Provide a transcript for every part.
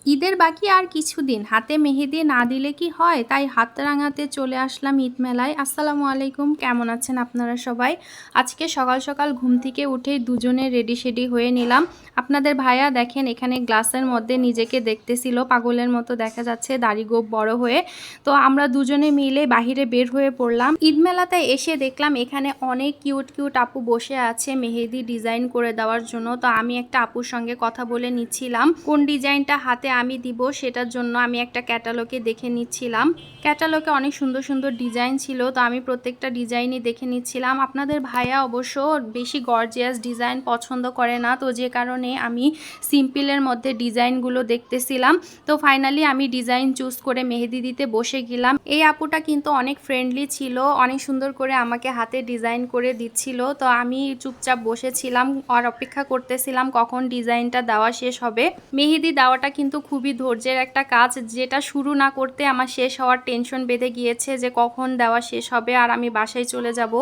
ঈদের বাকি আর কিছুদিন, হাতে মেহেদি না দিলে কি হয়, তাই হাত রাঙাতে চলে আসলাম ঈদ মেলায়। আসসালামু আলাইকুম, কেমন আছেন আপনারা সবাই? আজকে সকাল সকাল ঘুম থেকে উঠেই দুজনে রেডি শেডি হয়ে নিলাম। আপনাদের ভাইয়া দেখেন এখানে গ্লাসের মধ্যে নিজেকে দেখতেছিল, পাগলের মতো দেখা যাচ্ছে, দাড়ি গোঁফ বড় হয়ে। তো আমরা দুজনে মিলে বাহিরে বের হয়ে পড়লাম। ঈদ মেলাতে এসে দেখলাম এখানে অনেক কিউট কিউট আপু বসে আছে মেহেদি ডিজাইন করে দেওয়ার জন্য। তো আমি একটা আপুর সঙ্গে কথা বলে নিচ্ছিলাম কোন ডিজাইনটা হাতে আমি দিব, সেটার জন্য আমি একটা ক্যাটালগে দেখে নিচ্ছিলাম। ক্যাটালগে অনেক সুন্দর সুন্দর ডিজাইন ছিল, তো আমি প্রত্যেকটা ডিজাইনই দেখে নিচ্ছিলাম। আপনাদের ভাইয়া অবশ্য বেশি গর্জিয়াস ডিজাইন পছন্দ করে না, তো যে কারণে আমি সিম্পলের মধ্যে ডিজাইনগুলো দেখতেছিলাম। তো ফাইনালি আমি ডিজাইন চুজ করে মেহেদি দিতে বসে গেলাম। এই আপুটা কিন্তু অনেক ফ্রেন্ডলি ছিল, অনেক সুন্দর করে আমাকে হাতে ডিজাইন করে দিচ্ছিল। তো আমি চুপচাপ বসেছিলাম আর অপেক্ষা করতেছিলাম কখন ডিজাইনটা দেওয়া শেষ হবে। মেহেদি দেওয়াটা কিন্তু খুবই ধৈর্যের একটা কাজ, যেটা শুরু না করতে আমার শেষ হওয়ার টেনশন বেঁধে গিয়েছে যে কখন দেওয়া শেষ হবে আর আমি বাসায় চলে যাব।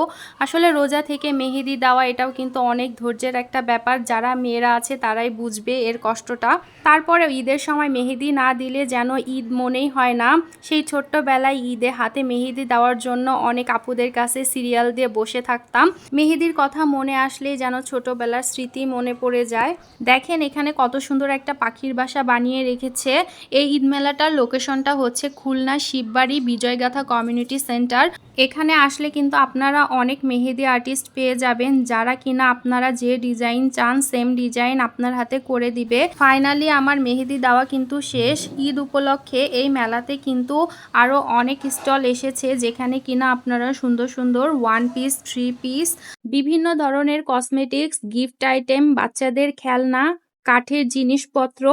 আসলে রোজা থেকে মেহেদি দেওয়া এটাও কিন্তু অনেক ধৈর্যের একটা ব্যাপার, যারা মেয়েরা আছে তারাই বুঝবে এর কষ্টটা। তারপরে ঈদের সময় মেহেদি না দিলে যেন ঈদ মনেই হয় না। সেই ছোট্টবেলায় ঈদে হাতে মেহেদি দেওয়ার জন্য অনেক আপুদের কাছে সিরিয়াল দিয়ে বসে থাকতাম। মেহেদির কথা মনে আসলে যেন ছোটবেলার স্মৃতি মনে পড়ে যায়। দেখেন এখানে কত সুন্দর একটা পাখির বাসা বানিয়ে রেখেছে। এই ঈদ মেলাটার লোকেশনটা হচ্ছে খুলনা শিববাড়ি বিজয়গাথা কমিউনিটি সেন্টার। এখানে আসলে কিন্তু আপনারা অনেক মেহেদি আর্টিস্ট পেয়ে যাবেন, যারা কিনা আপনারা যে ডিজাইন চান সেম ডিজাইন আপনার হাতে করে দিবে। ফাইনালি আমার মেহেদি দেওয়া কিন্তু শেষ। ঈদ উপলক্ষে এই মেলাতে কিন্তু আরও অনেক স্টল এসেছে, যেখানে কিনা আপনারা সুন্দর সুন্দর 1 পিস 3 পিস বিভিন্ন ধরনের কসমেটিক্স, গিফট আইটেম, বাচ্চাদের খেলনা, কাঠের জিনিসপত্র,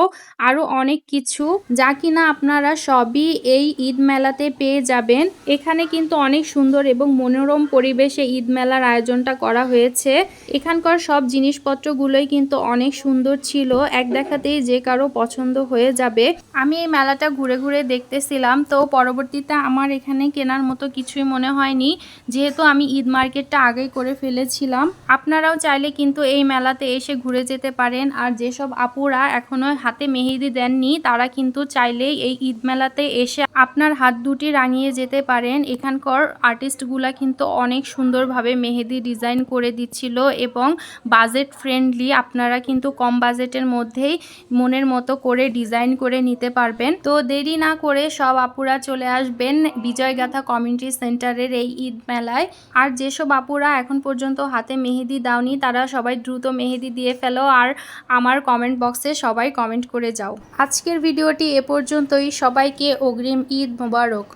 আরও অনেক কিছু যা কিনা আপনারা সবই এই ঈদ মেলাতে পেয়ে যাবেন। এখানে কিন্তু অনেক সুন্দর এবং মনোরম পরিবেশে ঈদ মেলার আয়োজনটা করা হয়েছে। এখানকার সব জিনিসপত্রগুলোই কিন্তু অনেক সুন্দর ছিল, এক দেখাতেই যে কারো পছন্দ হয়ে যাবে। আমি এই মেলাটা ঘুরে ঘুরে দেখতেছিলাম, তো পরবর্তীতে আমার এখানে কেনার মতো কিছুই মনে হয়নি, যেহেতু আমি ঈদ মার্কেটটা আগেই করে ফেলেছিলাম। আপনারাও চাইলে কিন্তু এই মেলাতে এসে ঘুরে যেতে পারেন। আর যেসব আপুরা এখনো হাতে মেহেদি দেননি, তারা কিন্তু চাইলেই এই ঈদ মেলাতে এসে আপনার হাত দুটি রাঙিয়ে যেতে পারেন। এখানকার আর্টিস্টগুলা কিন্তু অনেক সুন্দরভাবে মেহেদি ডিজাইন করে দিচ্ছিল এবং বাজেট ফ্রেন্ডলি। আপনারা কিন্তু কম বাজেটের মধ্যেই মনের মতো করে ডিজাইন করে নিতে পারবেন। তো দেরি না করে সব আপুরা চলে আসবেন বিজয়গাথা কমিউনিটি সেন্টারের এই ঈদ মেলায়। আর যেসব আপুরা এখন পর্যন্ত হাতে মেহেদি দাওনি, তারা সবাই দ্রুত মেহেদি দিয়ে ফেলো আর আমার কমেন্ট বক্সে সবাই কমেন্ট করে যাও। আজকের ভিডিওটি এ পর্যন্তই। সবাইকে অগ্রিম ঈদ মোবারক।